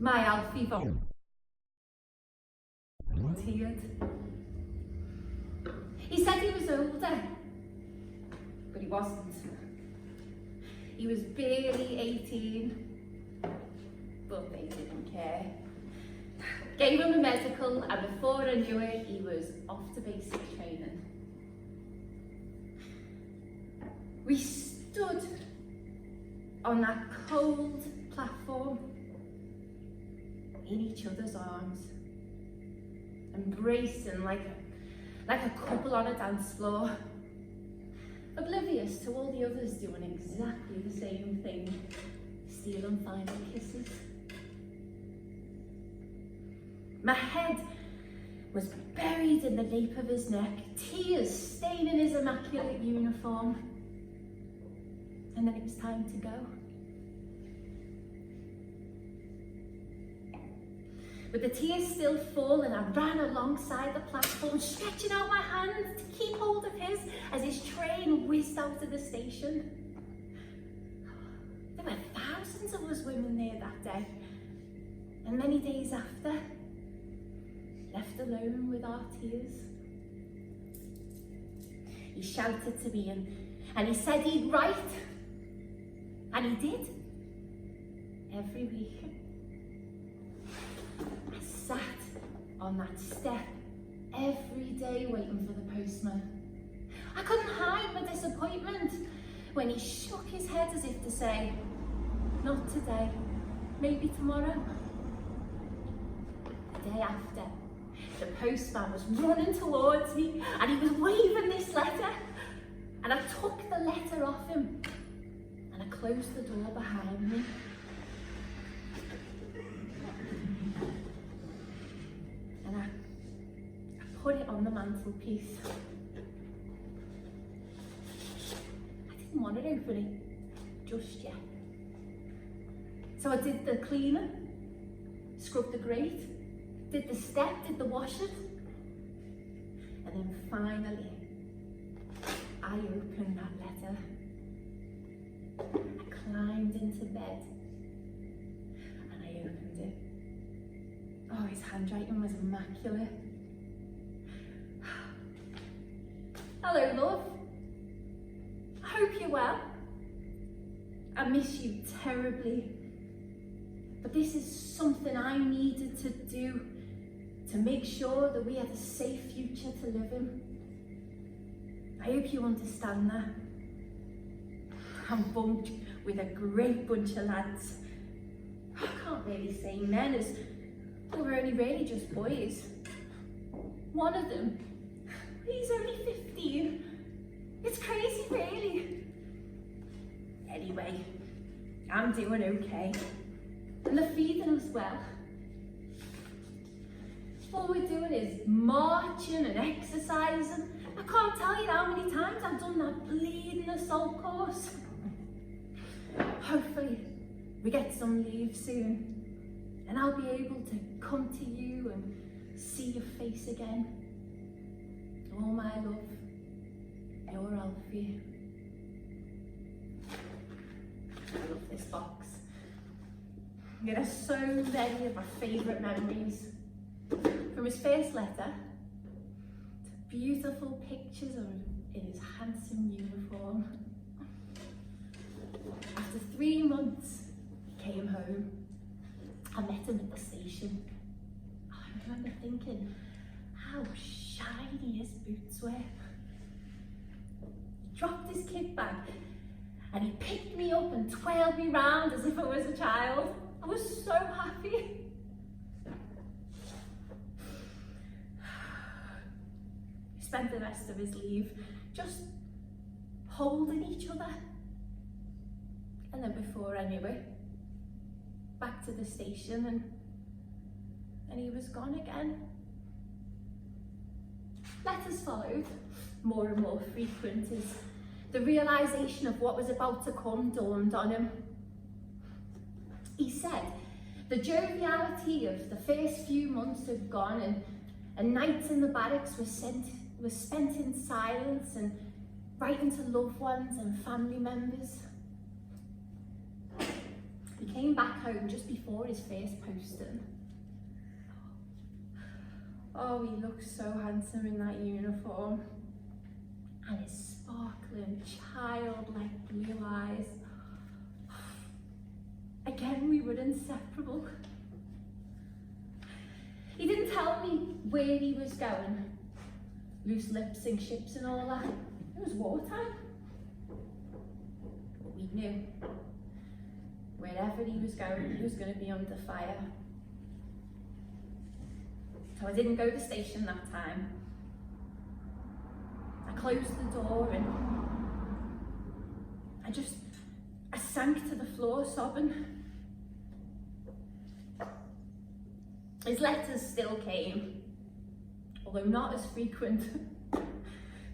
My Alfie volunteered. He said he was older, but he wasn't. He was barely 18, but they didn't care. Gave him a medical, and before I knew it, he was off to basic training. We stood on that cold platform in each other's arms, embracing like a couple on a dance floor, oblivious to all the others doing exactly the same thing, stealing final kisses. My head was buried in the nape of his neck, tears staining his immaculate uniform. And then it was time to go. With the tears still falling, I ran alongside the platform, stretching out my hands to keep hold of his as his train whizzed out of the station. There were thousands of us women there that day, and many days after, left alone with our tears. He shouted to me and he said he'd write, and he did, every week. I sat on that step every day waiting for the postman. I couldn't hide my disappointment when he shook his head as if to say, not today, maybe tomorrow. The day after, the postman was running towards me and he was waving this letter, and I took the letter off him and I closed the door behind me. And I put it on the mantelpiece. I didn't want to open it just yet. So I did the cleaning, scrubbed the grate, did the step, did the washing, and then finally I opened that letter. I climbed into bed and I opened it. Oh, his handwriting was immaculate. Hello, love. I hope you're well. I miss you terribly. But this is something I needed to do to make sure that we had a safe future to live in. I hope you understand that. I'm bunked with a great bunch of lads. I can't really say men, as we're only really just boys. One of them, he's only 15. It's crazy, really. Anyway, I'm doing okay. And they're feeding us well. All we're doing is marching and exercising. I can't tell you how many times I've done that bleeding assault course. Hopefully we get some leave soon and I'll be able to come to you and see your face again. Oh my love, your Alfie. I love this box. There are so many of my favourite memories. From his first letter to beautiful pictures of him in his handsome uniform. After 3 months, he came home. I met him at the station. I remember thinking how shiny his boots were. He dropped his kit bag and he picked me up and twirled me round as if I was a child. I was so happy. We spent the rest of his leave just holding each other. And then before I knew it, back to the station and he was gone again. Letters followed, more and more frequent, as the realisation of what was about to come dawned on him. He said the joviality of the first few months had gone and nights in the barracks were spent in silence and writing to loved ones and family members. He came came back home just before his first posting. Oh, he looked so handsome in that uniform. And his sparkling, childlike blue eyes. Again, we were inseparable. He didn't tell me where he was going. Loose lips, sink ships and all that. It was wartime. But we knew wherever he was going to be under fire. So I didn't go to the station that time. I closed the door and I sank to the floor sobbing. His letters still came, although not as frequent.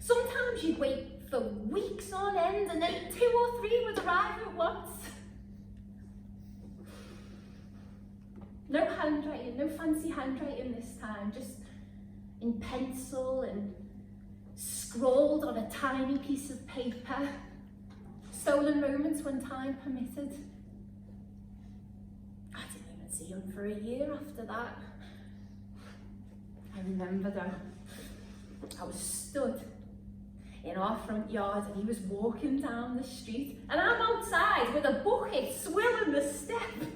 Sometimes you'd wait for weeks on end and then 2 or 3 would arrive at once. No handwriting, no fancy handwriting this time, just in pencil and scrawled on a tiny piece of paper. Stolen moments when time permitted. I didn't even see him for a year after that. I remember though, I was stood in our front yard and he was walking down the street and I'm outside with a bucket swilling the step.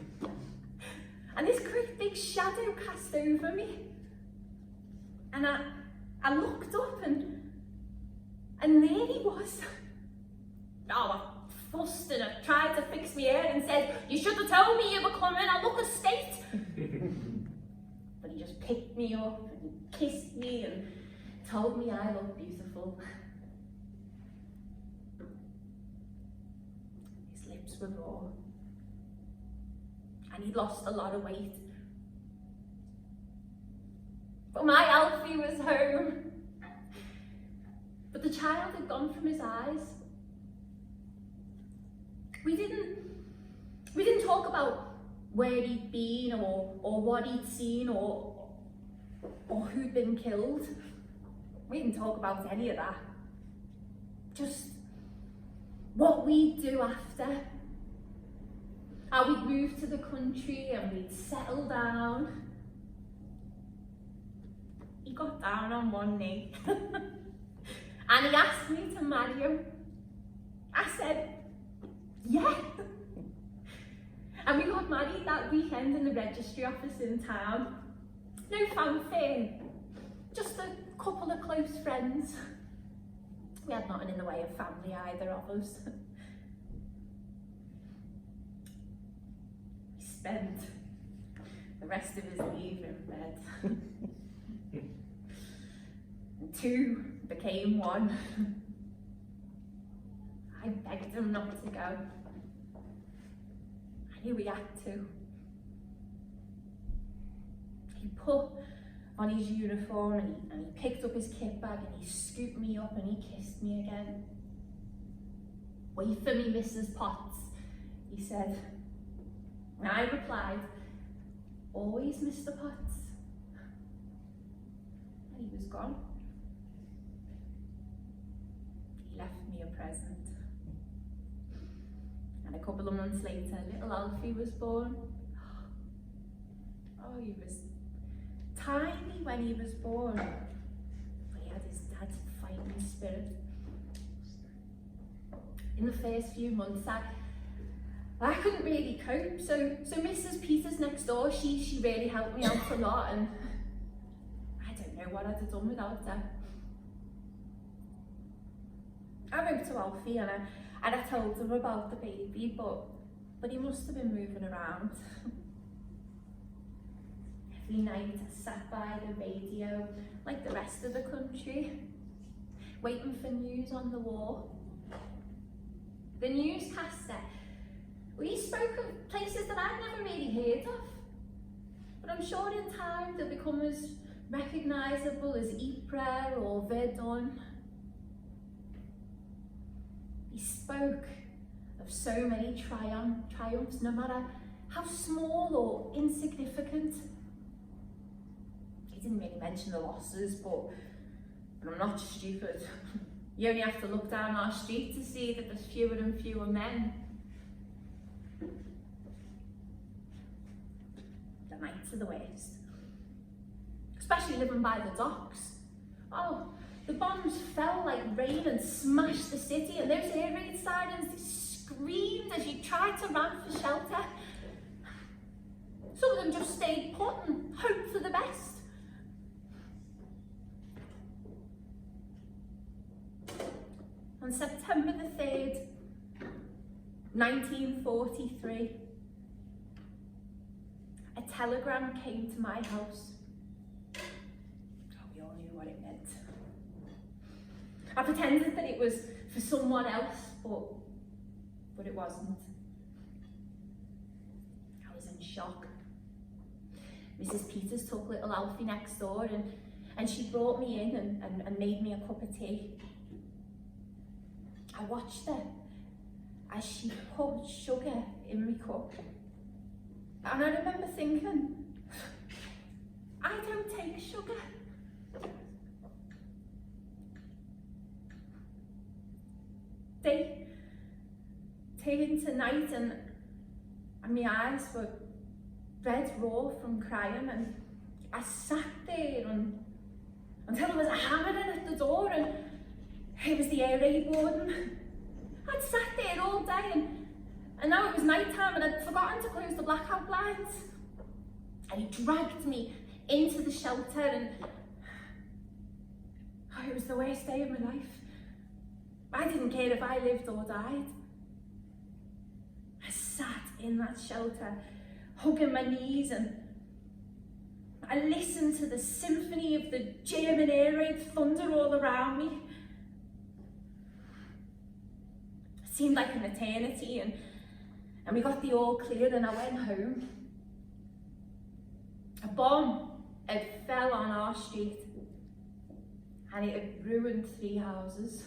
And this great big shadow cast over me. And I looked up and there he was. Oh, I fussed and I tried to fix my hair and said, "You should have told me you were coming, I look a state." But he just picked me up and kissed me and told me I looked beautiful. His lips were raw. And he'd lost a lot of weight. But my Alfie was home. But the child had gone from his eyes. We didn't talk about where he'd been or what he'd seen or who'd been killed. We didn't talk about any of that. Just what we'd do after. How we'd move to the country and we'd settle down. He got down on one knee and he asked me to marry him. I said, yeah. And we got married that weekend in the registry office in town. No fanfare, just a couple of close friends. We had nothing in the way of family, either of us. He spent the rest of his leave in bed. And 2 became 1. I begged him not to go. I knew he had to. He put on his uniform and he picked up his kit bag and he scooped me up and he kissed me again. "Wait for me, Mrs. Potts," he said. And I replied, "Always, Mr. Potts." And he was gone. He left me a present. And a couple of months later, little Alfie was born. Oh, he was tiny when he was born, but he had his dad's fighting spirit. In the first few months, I couldn't really cope, so Mrs. Peters next door, she really helped me out a lot, and I don't know what I'd have done without her. I wrote to Alfie and I told him about the baby, but he must have been moving around. Every night I sat by the radio, like the rest of the country, waiting for news on the war. The newscaster, he spoke of places that I'd never really heard of, but I'm sure in time they'll become as recognisable as Ypres or Verdun. He spoke of so many triumphs, no matter how small or insignificant. He didn't really mention the losses, but I'm not stupid. You only have to look down our street to see that there's fewer and fewer men. nights are the worst. Especially living by the docks. Oh, the bombs fell like rain and smashed the city, and those air raid sirens, they screamed as you tried to run for shelter. Some of them just stayed put and hoped for the best. On September the 3rd, 1943, a telegram came to my house. Oh, we all knew what it meant. I pretended that it was for someone else, but it wasn't. I was in shock. Mrs. Peters took little Alfie next door and she brought me in and made me a cup of tea. I watched her as she poured sugar in my cup. And I remember thinking, I don't take sugar. Day turned to night and my eyes were red raw from crying, and I sat there until there was a hammering at the door, and it was the air raid warden. I'd sat there all day and now it was night time and I'd forgotten to close the blackout blinds. And he dragged me into the shelter and it was the worst day of my life. I didn't care if I lived or died. I sat in that shelter, hugging my knees, and I listened to the symphony of the German air raid thunder all around me. It seemed like an eternity, and we got the all clear and I went home. A bomb had fell on our street and it had ruined 3 houses.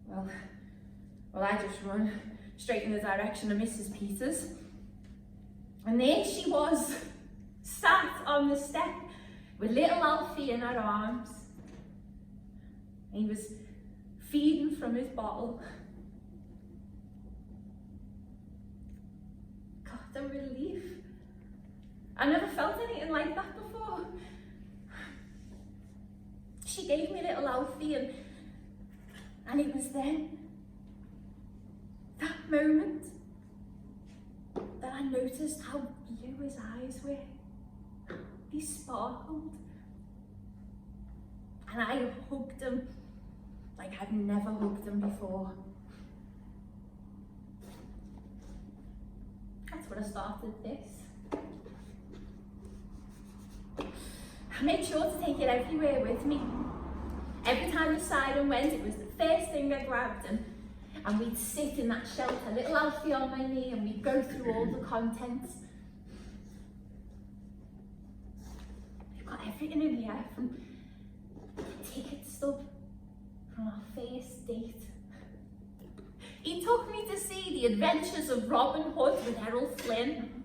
Well, I just run straight in the direction of Mrs. Peters. And there she was, sat on the step with little Alfie in her arms. And he was feeding from his bottle. God, the relief. I never felt anything like that before. She gave me little Alfie and it was then, that moment, that I noticed how blue his eyes were. He sparkled. And I hugged him like I've never hugged him before. That's what I started this. I made sure to take it everywhere with me. Every time the siren went, it was the first thing I grabbed, and we'd sit in that shelter, little Alfie on my knee, and we'd go through all the contents. We've got everything in here, from the ticket stub from our first date. He took me to see the adventures of Robin Hood with Errol Flynn.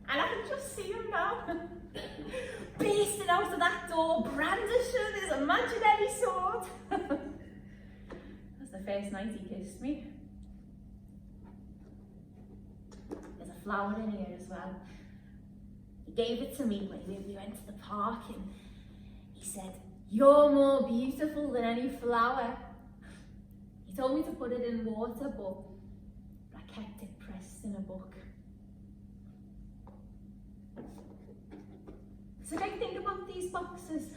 And I can just see him now, bursting out of that door, brandishing his imaginary sword. That was the first night he kissed me. There's a flower in here as well. He gave it to me when we went to the park, and he said, "You're more beautiful than any flower." He told me to put it in water, but I kept it pressed in a book. The big thing about these boxes,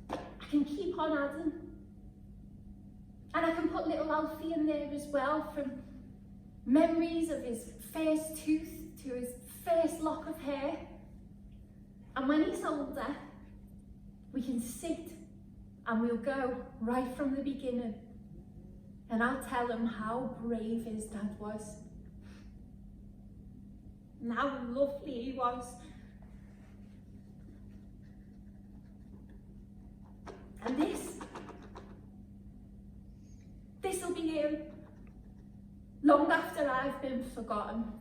I can keep on adding. And I can put little Alfie in there as well, from memories of his first tooth to his first lock of hair. And when he's older, we can sit and we'll go right from the beginning. And I'll tell him how brave his dad was and how lovely he was. And this'll be him long after I've been forgotten.